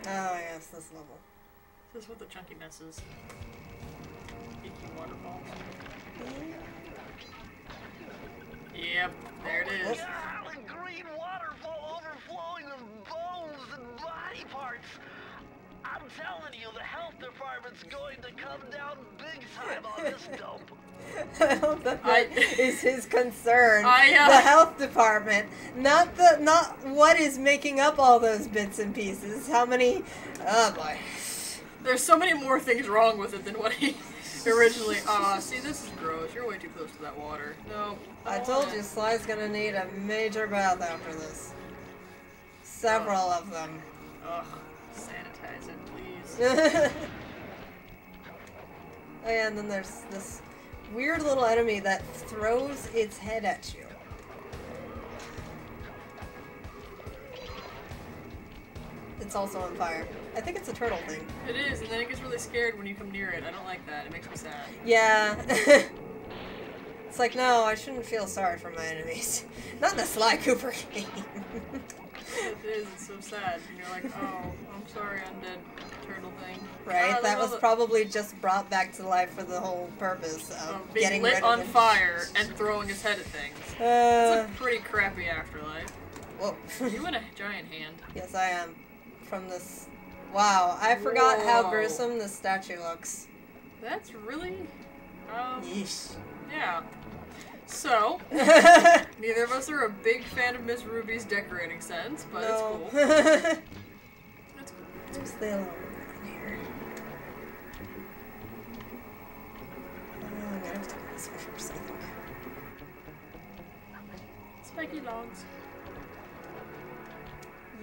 Oh, yes, this level. This is what the chunky mess is. Icky waterfalls. Yep, there it is. Ah, the green waterfall overflowing with bones and body parts. I'm telling you, the health department's going to come down big time on this dump. I hope that is his concern. The I health department, not what is making up all those bits and pieces. How many? Oh boy. There's so many more things wrong with it than what he originally. See, this is gross. You're way too close to that water. No. I told you, Sly's gonna need a major bath after this. Several of them. Ugh. Sanitize it, please. Oh yeah, and then there's this weird little enemy that throws its head at you. It's also on fire. I think it's a turtle thing. It is, and then it gets really scared when you come near it. I don't like that. It makes me sad. Yeah. It's like, no, I shouldn't feel sorry for my enemies. Not in the Sly Cooper game. It is, it's so sad. And you're like, oh, I'm sorry, undead turtle thing. Right? That was probably just brought back to life for the whole purpose of being getting lit rid on of fire and throwing his head at things. It's a pretty crappy afterlife. Whoa. You in a giant hand. Yes, I am. From this... Wow, I forgot how gruesome this statue looks. That's really... Yeesh. Yeah. So, neither of us are a big fan of Miss Ruby's decorating sense, but it's cool. That's cool. Just stay alone around here. I'm gonna have to go this way first, I think. Spiky logs.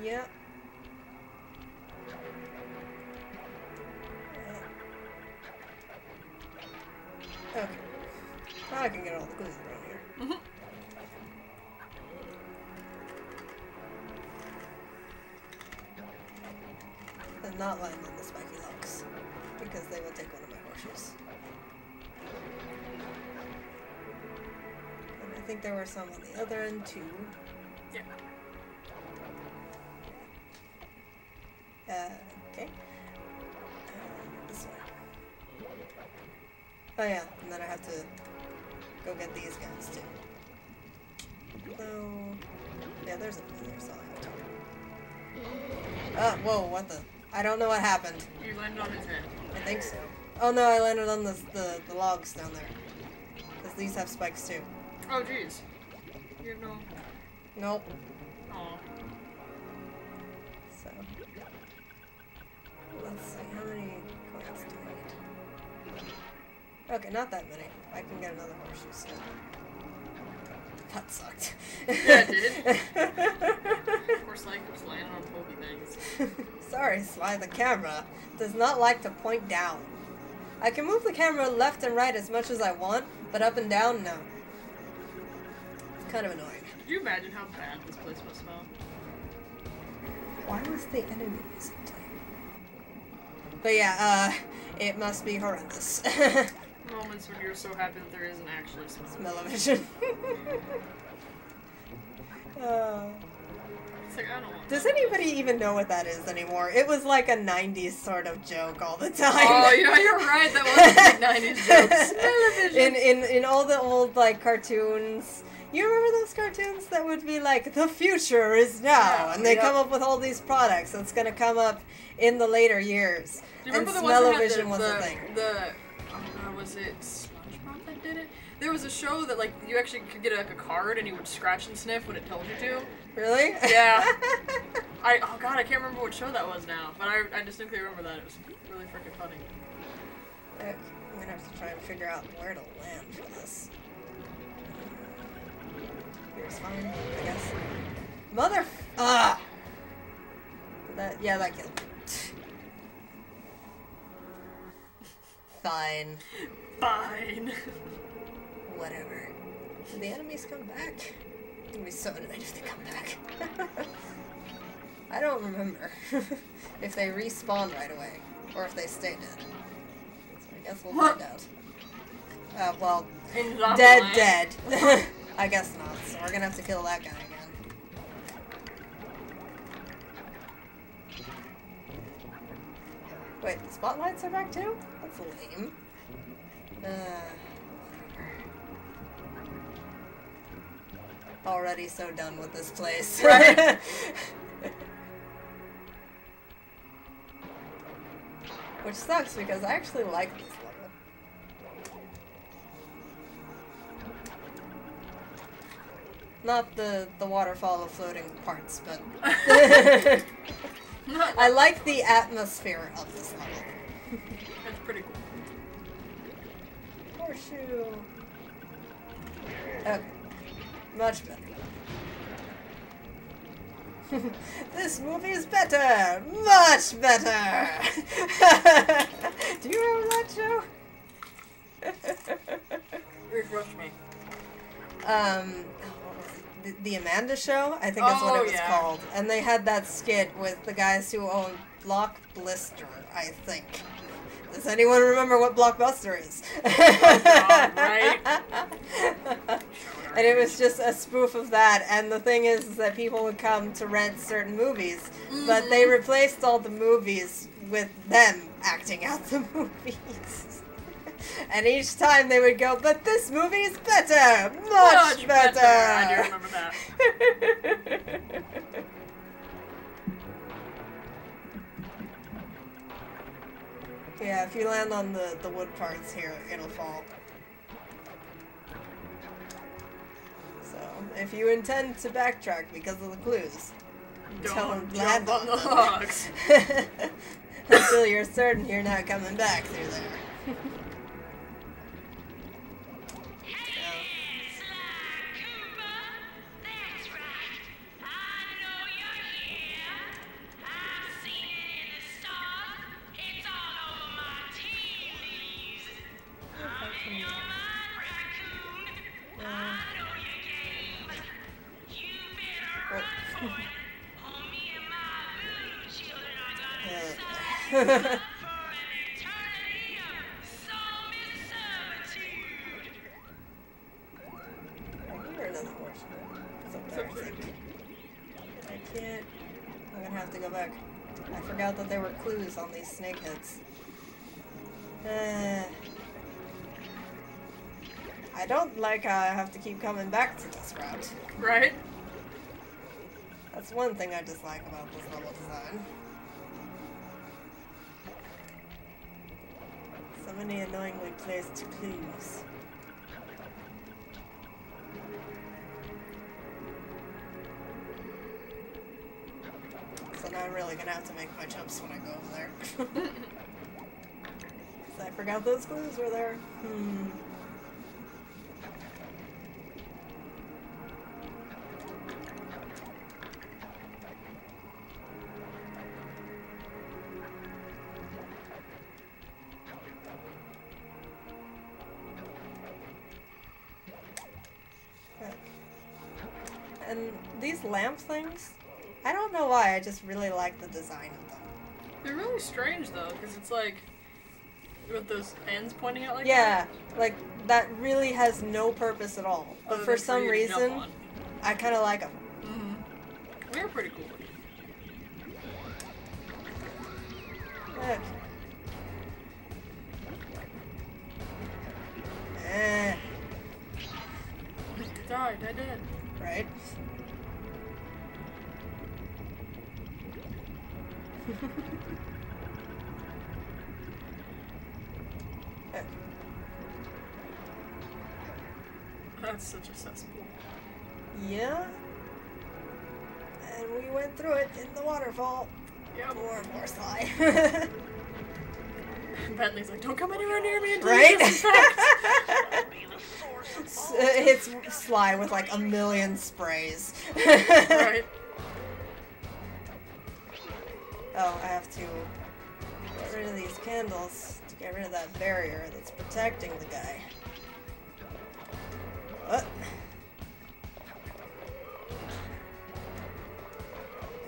Yep. Okay. Now I can get all the clues around here. Mm-hmm. And not land on the spiky logs, because they will take one of my horseshoes. And I think there were some on the other end too. Yeah. Okay. This way. Oh yeah, and then I have to go get these guys too. So, yeah, there's a there, so I have to. Whoa, what the? I don't know what happened. You landed on his head. I think so. Oh no, I landed on the logs down there. Because these have spikes too. Oh jeez. You have no... Nope. Aw. So, let's see, how many coins do I need? Okay, not that many. I can get another horseshoe still. That sucked. Yeah, it did. Of course, like, was landing on pokey things. Sorry, Sly, the camera does not like to point down. I can move the camera left and right as much as I want, but up and down, no. It's kind of annoying. Could you imagine how bad this place must smell? Why was the enemy music playing? But yeah, it must be horrendous. Moments when you're so happy that there isn't actually Smell-o-vision. It's like, I don't want Does anybody even know what that is anymore? It was like a 90s sort of joke all the time. Oh, yeah, you're right. That was a big 90s joke. Smell-o-vision. In all the old, like, cartoons. You remember those cartoons that would be like, the future is now, yeah, and they come up with all these products that's going to come up in the later years. Do you remember and the ones that smell-o-vision had was a thing. Was it SpongeBob that did it? There was a show that, like, you actually could get, like, a card and you would scratch and sniff when it told you to. Really? Yeah. Oh god, I can't remember what show that was now, but I distinctly remember that. It was really freaking funny. Okay, I'm gonna have to try and figure out where to land for this. Here's fine, I guess. Mother... Ah! Yeah, that killed me. Fine. Fine. Whatever. Did the enemies come back? I'm gonna be so annoyed if they come back. I don't remember if they respawn right away, or if they stay dead. So I guess we'll find out. Well, dead. I guess not, so we're gonna have to kill that guy again. Wait, the spotlights are back too? That's lame. Already so done with this place. Right. Which sucks because I actually like this level. Not the waterfall of floating parts, but I like the atmosphere of this level. That's pretty cool. Horseshoe. Okay. Much better. This movie is better! Much better! Do you remember that show? Refresh me. The Amanda Show, I think that's what it was called. And they had that skit with the guys who own Blockbuster, I think. Does anyone remember what Blockbuster is? Oh, God, right? And it was just a spoof of that, and the thing is that people would come to rent certain movies, but they replaced all the movies with them acting out the movies. And each time they would go, but this movie is better! Much better! I do remember that. Yeah, if you land on the wood parts here, it'll fall. So, if you intend to backtrack because of the clues, don't land jump on the them. logs. Until you're certain you're not coming back through there. I'm gonna have to go back. I forgot that there were clues on these snakeheads. I don't like how I have to keep coming back to this route. Right? That's one thing I dislike about this level design. So many annoyingly placed clues. So now I'm really gonna have to make my jumps when I go over there. 'Cause I forgot those clues were there. And these lamp things, I don't know why, I just really like the design of them. They're really strange though, because it's like, with those ends pointing out like yeah, like, that really has no purpose at all. But for some reason, I kind of like them. They're pretty cool. Okay. I did. Right? That's such a cesspool. Yeah. And we went through it in the waterfall. Yep. More Sly. Bentley's like, don't come anywhere near me until Right? you disinfect. It's Sly with like a million sprays. Right. Oh, I have to get rid of these candles to get rid of that barrier that's protecting the guy. What?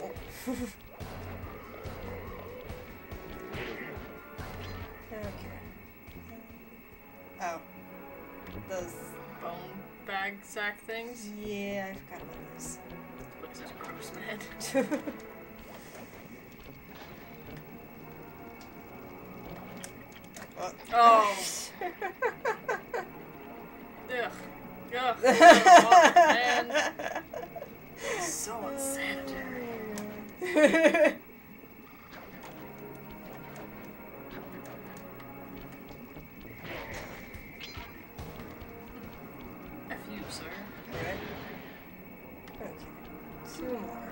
Oh. Okay. Oh. Those Bone bag sack things. Yeah, I forgot about those. This place is gross, man. Oh. Ugh. Ugh. Oh, man. So unsanitary. F you, sir. Alright. Okay. 2 more.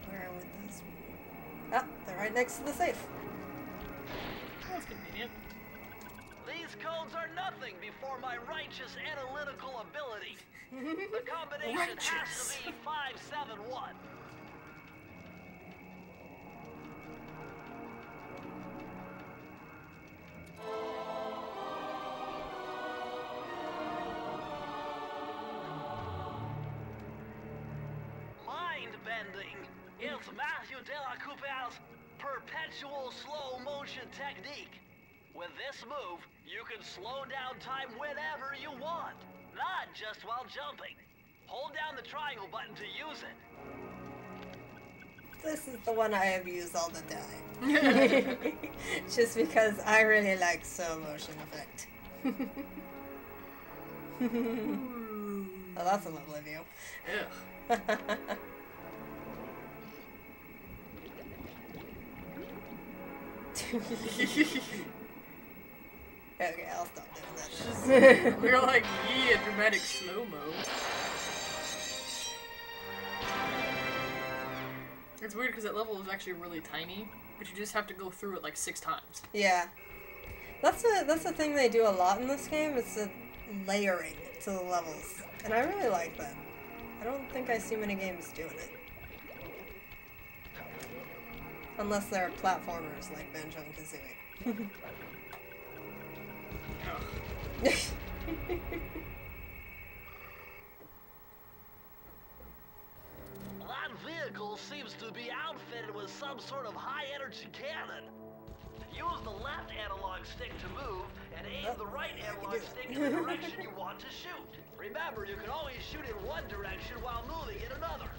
Where would those be? Ah, they're right next to the safe. That's convenient. These codes are nothing before my righteous analytical ability. The combination has to be 571. Mind-bending. It's Matthew de la Coupe's perpetual slow motion technique. With this move, you can slow down time whenever you want, not just while jumping. Hold down the triangle button to use it. This is the one I have used all the time. Just because I really like slow motion effect. Oh, that's a lovely view. Ugh. Okay, I'll stop doing that. We're like, yeah, dramatic slow-mo. It's weird because that level is actually really tiny, but you just have to go through it like 6 times. Yeah. That's the thing they do a lot in this game, is the layering to the levels. And I really like that. I don't think I see many games doing it. Unless they're platformers like Banjo and Kazooie. That vehicle seems to be outfitted with some sort of high-energy cannon. Use the left analog stick to move, and aim the right analog stick in the direction you want to shoot. Remember, you can always shoot in one direction while moving in another.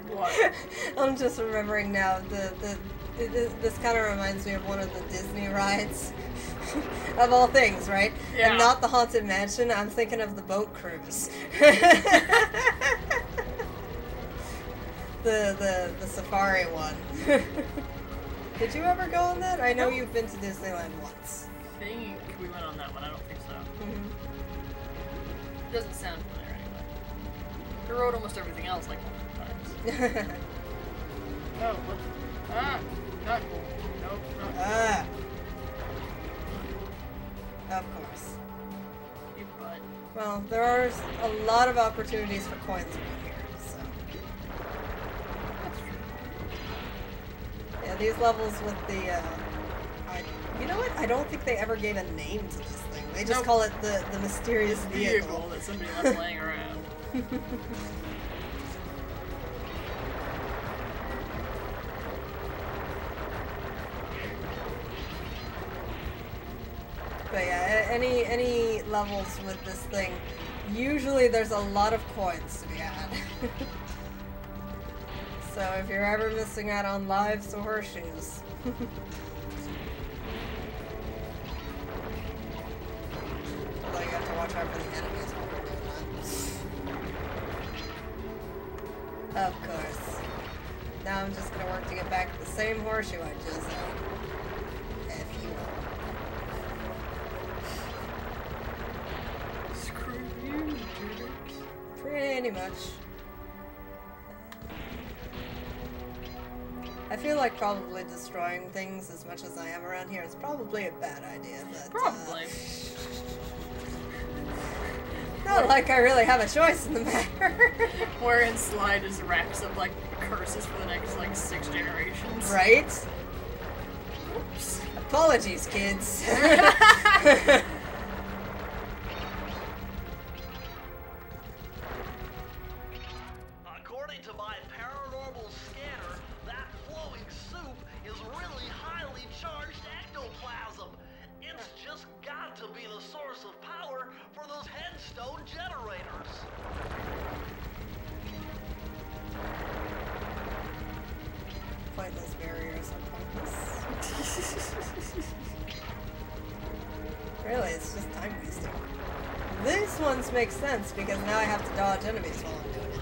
What? I'm just remembering now, this kind of reminds me of one of the Disney rides. Of all things, right? Yeah. And not the Haunted Mansion, I'm thinking of the boat cruise. the safari one. Did you ever go on that? I know you've been to Disneyland once. I think we went on that one. I don't think so. Mm-hmm. It doesn't sound familiar anyway. We rode almost everything else like multiple times. Oh, what? Ah! Not cool. Nope. Not cool. Ah. Of course. You butt. Well, there are a lot of opportunities for coins around here, so. That's true. Yeah, these levels with the, you know what? I don't think they ever gave a name to this thing. They just call it the mysterious vehicle. That somebody left laying around. But yeah, any levels with this thing, usually there's a lot of coins to be had. So if you're ever missing out on lives or horseshoes. Although you have to watch out for the enemies while we're doing that. Of course. Now I'm just gonna work to get back to the same horseshoe I just had. If you will. Screw you, jerks. Pretty much. I feel like probably destroying things as much as I am around here is probably a bad idea, but Probably. not like I really have a choice in the matter. Wherein Sly just racks up like curses for the next like 6 generations. Right? Oops. Apologies, kids. According to my paranormal scanner, that flowing soup is really highly charged ectoplasm. It's just got to be the source of power for those headstone generators. Really, it's just time wasting. These ones make sense because now I have to dodge enemies while I'm doing it.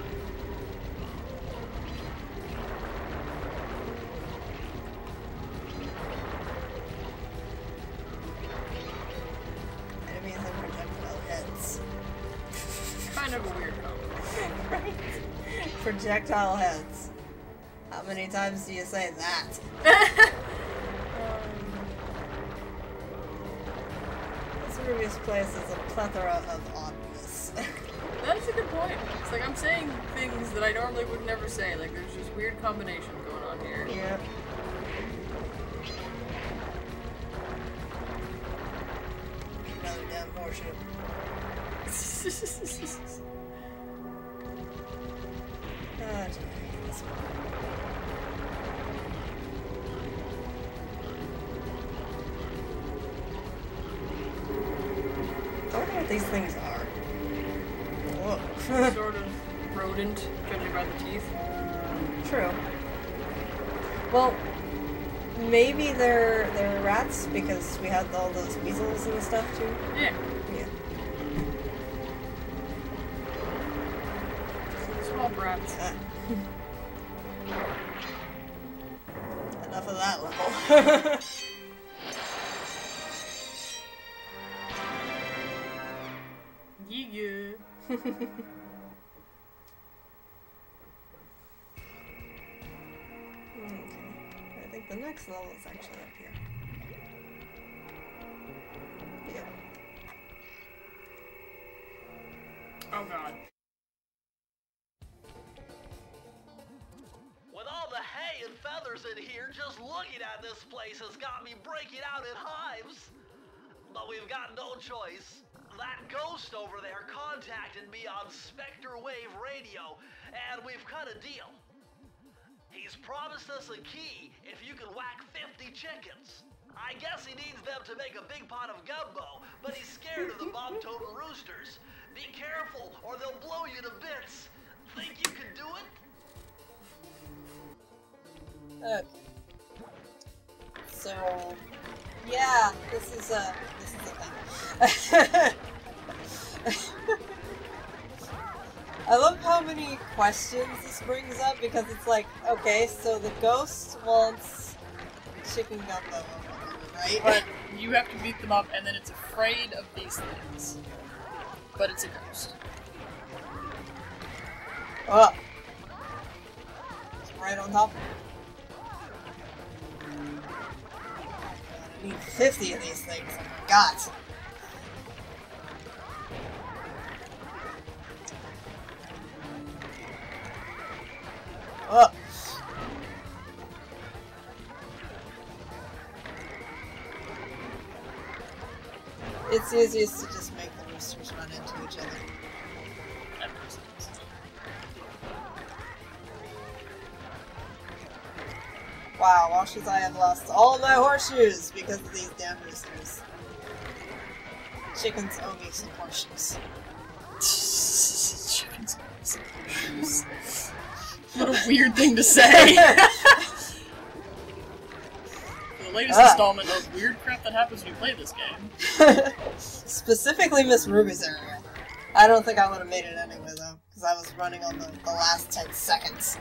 Enemies and projectile heads. Kind of a weird combo. Right? Projectile heads. How many times do you say that? This Ruby's place is a plethora of oddness. That's a good point. It's like I'm saying things that I normally would never say. Like there's just weird combination going on here. Yeah. Another damn horseshoe. Ah, gee, this one. I wonder what these things are. Whoa. Sort of rodent, judging by the teeth. True. Well, maybe they're rats because we had all those weasels and stuff too. Yeah. Yeah. Small brats. Enough of that level. Yeah. Okay. I think the next level is actually up here. Yep. Oh god. With all the hay and feathers in here, just looking at this place has got me breaking out in hives. But we've got no choice. That ghost over there contacted me on Spectre Wave Radio, and we've cut a deal. He's promised us a key if you can whack 50 chickens. I guess he needs them to make a big pot of gumbo, but he's scared of the bob-totem roosters. Be careful, or they'll blow you to bits. Think you can do it? Okay. So, yeah, this is a thing. I love how many questions this brings up because it's like, okay, so the ghost wants chicken gumbo or whatever, right? But you have to beat them up, and then it's afraid of these things. But it's a ghost. Oh. It's right on top of it. I need 50 of these things. Oh my god. Oh. It's easiest to just make the roosters run into each other. That makes sense. Wow, watch as I have lost all my horseshoes because of these damn roosters. Chickens owe me some horseshoes. Chickens owe me some horseshoes. What a weird thing to say. The latest installment of weird crap that happens when you play this game. Specifically Miss Ruby's area. I don't think I would have made it anyway though, because I was running on the last 10 seconds.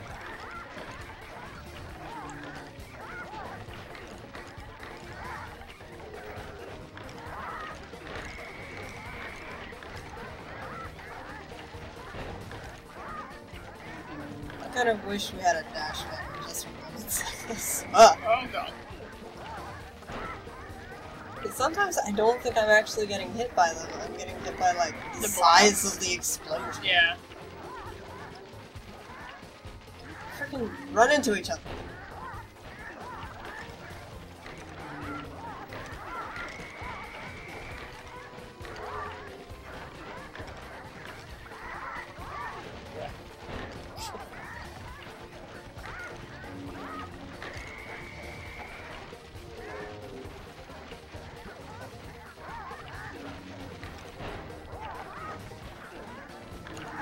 I kind of wish we had a dash button just for moments like this. Oh god. But sometimes I don't think I'm actually getting hit by them. I'm getting hit by like the size of the explosion. Yeah. Freaking run into each other.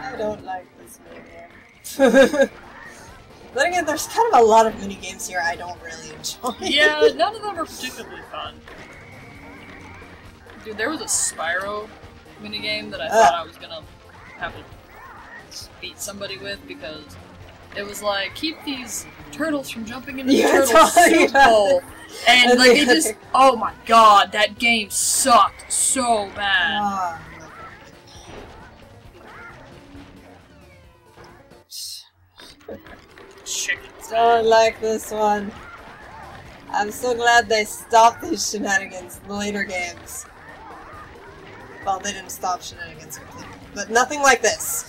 I don't like this game. Then again, there's kind of a lot of minigames here I don't really enjoy. Yeah, none of them are particularly fun. Dude, there was a Spyro minigame that I thought I was gonna have to beat somebody with because it was like, keep these turtles from jumping into the turtle soup bowl. And like they just, oh my god, that game sucked so bad. Chickens. Don't like this one. I'm so glad they stopped these shenanigans in the later games. Well, they didn't stop shenanigans completely, but nothing like this.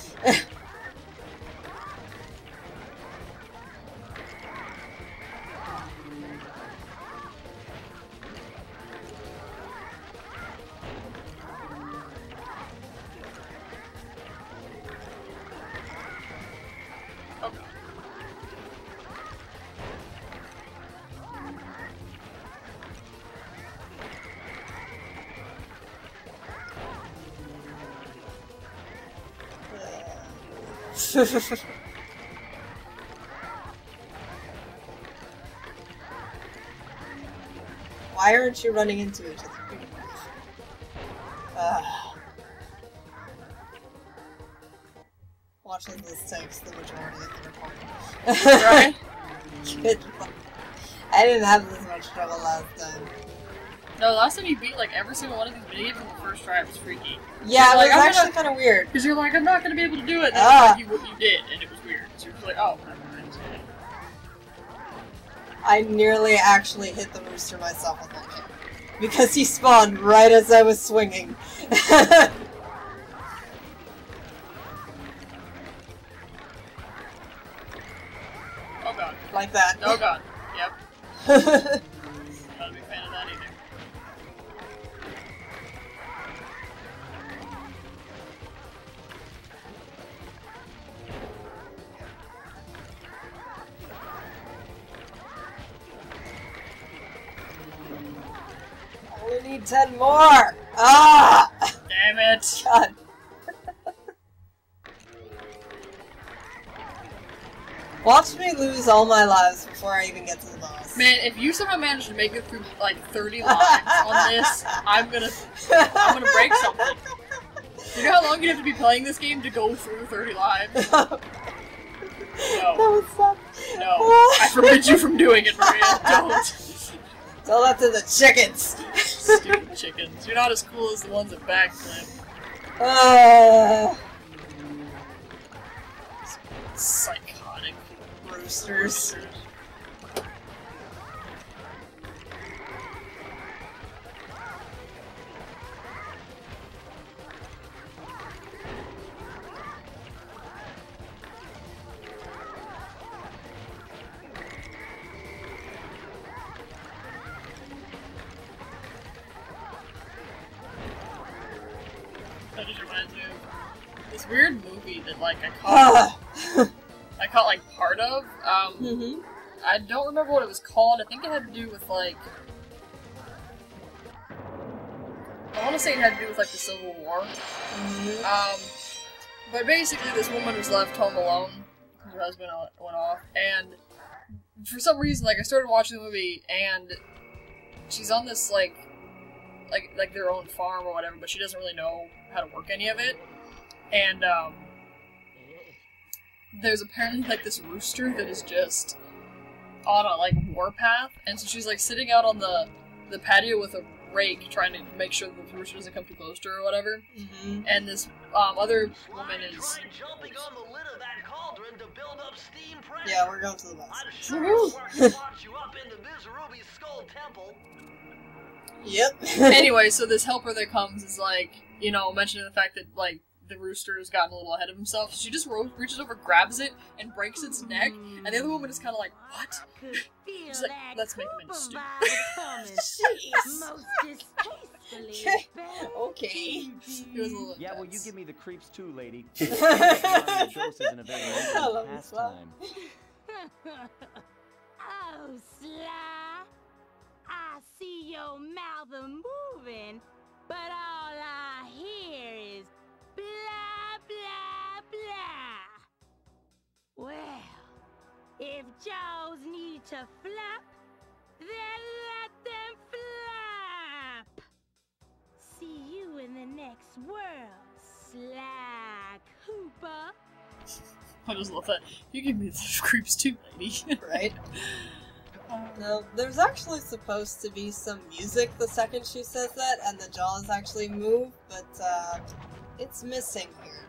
Why aren't you running into each other? Watch as this takes the majority of the recording. Right? Good luck. I didn't have this much trouble last time. No, last time you beat like every single one of these videos in the first try, it was freaky. Yeah, it was like, actually kind of weird. Because you're like, I'm not going to be able to do it. And then you did, and it was weird. So you're just like, oh, never mind. I nearly actually hit the rooster myself with that game. Because he spawned right as I was swinging. Oh god. Like that. Oh god. Yep. Not a big fan of that either. We need 10 more! Ah! Damn it! God. Watch me lose all my lives before I even get to the boss. Man, if you somehow manage to make it through like 30 lives on this, I'm gonna break something. You know how long you have to be playing this game to go through 30 lives? No. That would suck. No. I forbid you from doing it, Maria. Don't. Tell that to the chickens. Stupid chickens. You're not as cool as the ones at backflip. Psychotic Roosters. That just reminds me of this weird movie that like I caught like part of. I don't remember what it was called. I think it had to do with like I want to say it had to do with like the Civil War. But basically, this woman was left home alone. Her husband went off, and for some reason, like I started watching the movie, and she's on this like their own farm or whatever, but she doesn't really know how to work any of it. And there's apparently like this rooster that is just on a like warpath, and so she's like sitting out on the patio with a rake trying to make sure that the rooster doesn't come too close to her or whatever. And this other woman is jumping on the lid of that cauldron to build up steam pressure. Yeah, we're going to the boss. I'd sure launch you up into Ms. Ruby's skull temple. Yep. Anyway, so this helper that comes is like, you know, mentioning the fact that like the rooster has gotten a little ahead of himself. She just reaches over, grabs it, and breaks its neck. And the other woman is kind of like, "What?" She's like, "Let's make him into stew." Okay. Okay. It was a little Yeah, well, you intense. give me the creeps too, lady. I love this pastime. Oh, Sly, I see your mouth a-moving, but all I hear is blah, blah, blah. Well, if jaws need to flap, then let them flap. See you in the next world, Sly Cooper. I just love that. You give me the creeps too, lady. Right? No, there's actually supposed to be some music the second she says that, and the jaws actually move, but it's missing here.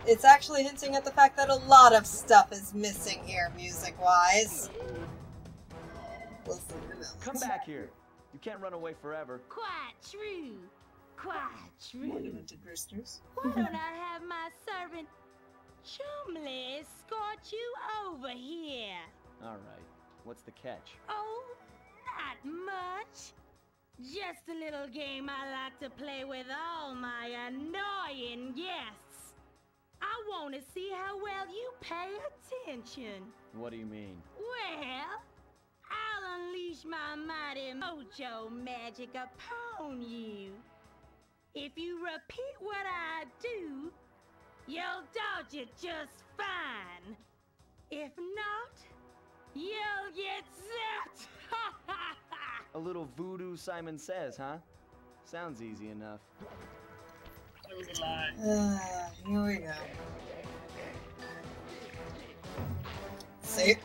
It's actually hinting at the fact that a lot of stuff is missing here, music-wise. Listen, Come back here. You can't run away forever. Quite true. Quite true. Monumented roosters. Why don't I have my servant Chumley escort you over here? Alright. What's the catch? Oh, not much. Just a little game I like to play with all my annoying guests. I want to see how well you pay attention. What do you mean? Well, I'll unleash my mighty mojo magic upon you. If you repeat what I do, you'll dodge it just fine. If not, you'll get zapped! A little voodoo Simon Says, huh? Sounds easy enough. That was a lie. Here we go. See?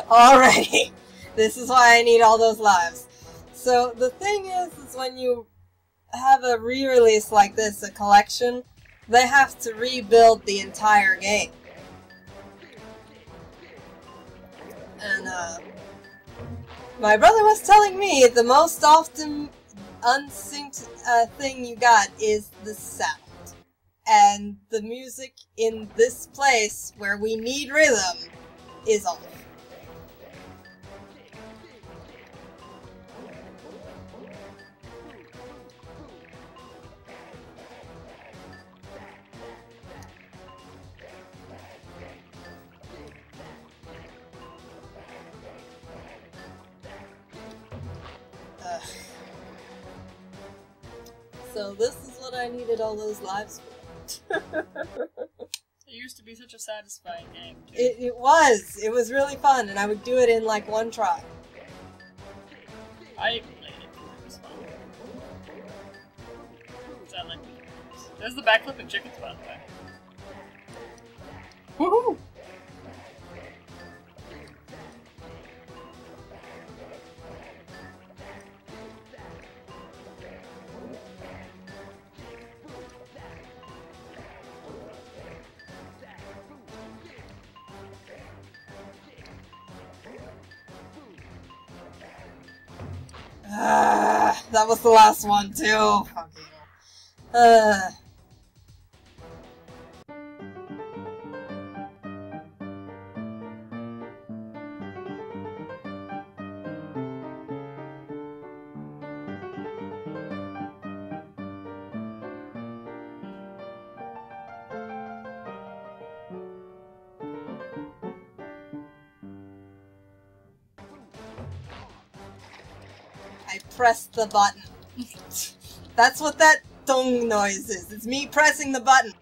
Alrighty. This is why I need all those lives. So, the thing is when you have a re-release like this, a collection, they have to rebuild the entire game. And, my brother was telling me the most often unsynced thing you got is the sound. And the music in this place, where we need rhythm, is off. So this is what I needed all those lives for. It used to be such a satisfying game, too. It was. It was really fun, and I would do it in like one try. I even played it. It was fun. I like the games. There's the backflip and chickens, by the way. Woohoo! That was the last one too. I pressed the button. That's what that dong noise is. It's me pressing the button.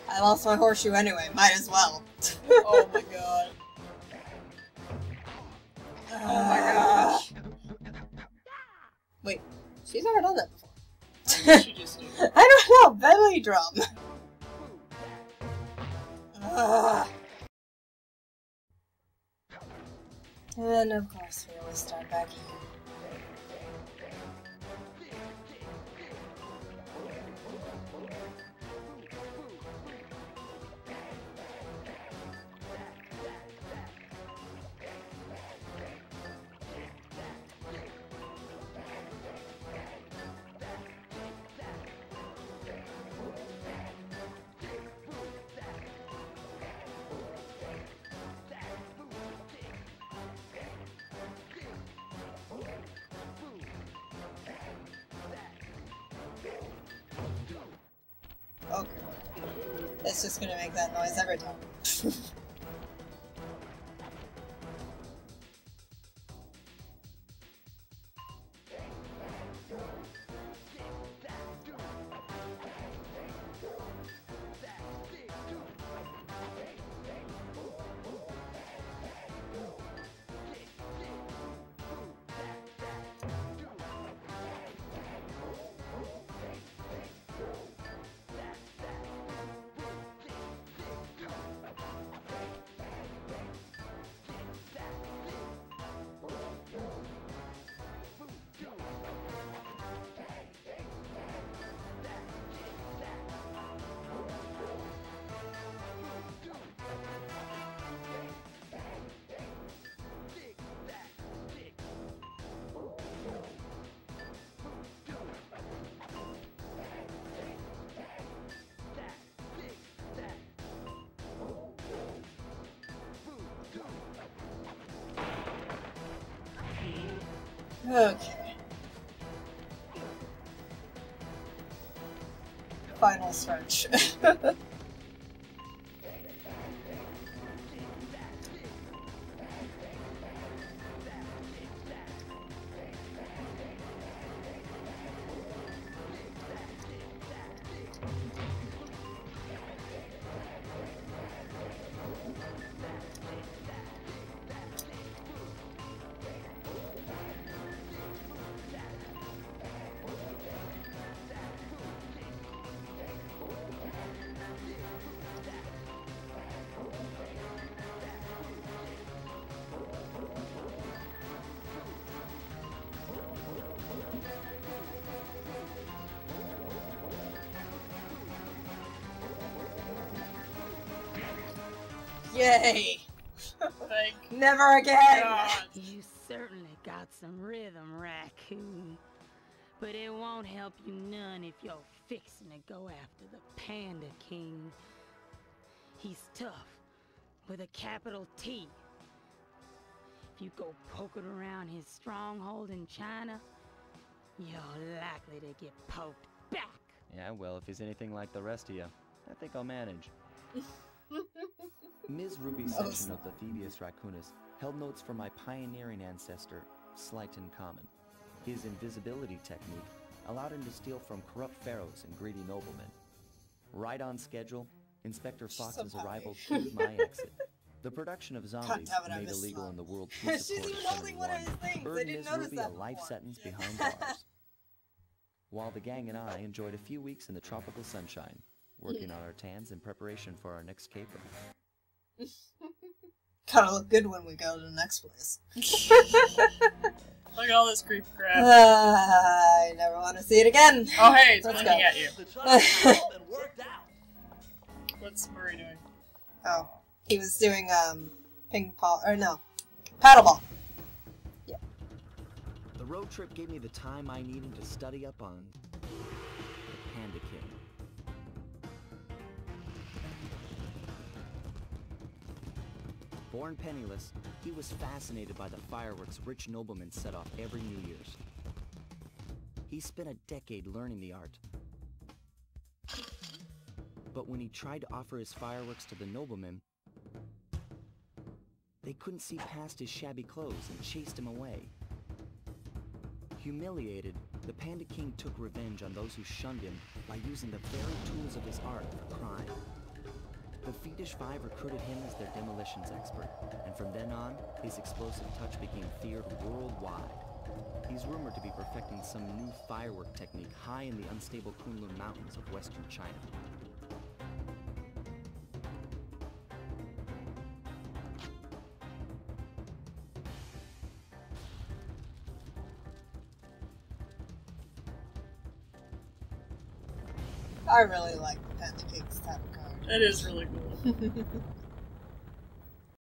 I lost my horseshoe anyway. Might as well. Oh my god. Oh my gosh. Wait, she's never done that before. She just did. I don't know. Belly drum. And of course we always start back here. Okay. It's just gonna make that noise every time. Okay. Final stretch. Yay! Thank Never again! God. You certainly got some rhythm, raccoon. But it won't help you none if you're fixing to go after the Panda King. He's tough, with a capital T. If you go poking around his stronghold in China, you're likely to get poked back. Yeah, well, if he's anything like the rest of you, I think I'll manage. Ms. Ruby's section of the Thievius Raccoonus held notes from my pioneering ancestor, Sly1. His invisibility technique allowed him to steal from corrupt pharaohs and greedy noblemen. Right on schedule, Inspector Fox's arrival proved my exit. The production of zombies, made illegal in the World Peace Accord of 71, earned Ms. Ruby a life sentence behind bars. While the gang and I enjoyed a few weeks in the tropical sunshine, working on our tans in preparation for our next caper. Gotta look good when we go to the next place. Look at all this creepy crap. I never want to see it again. Oh, hey, it's Let's blinking go. at you. The tunnel been worked out. What's Murray doing? Oh, he was doing ping pong, or no, paddleball. Yeah. The road trip gave me the time I needed to study up on the Panda King. Born penniless, he was fascinated by the fireworks rich noblemen set off every New Year's. He spent a decade learning the art. But when he tried to offer his fireworks to the noblemen, they couldn't see past his shabby clothes and chased him away. Humiliated, the Panda King took revenge on those who shunned him by using the very tools of his art for crime. The Fiendish Five recruited him as their demolitions expert, and from then on, his explosive touch became feared worldwide. He's rumored to be perfecting some new firework technique high in the unstable Kunlun Mountains of western China. I really like the Panda King's title card. It is really cool.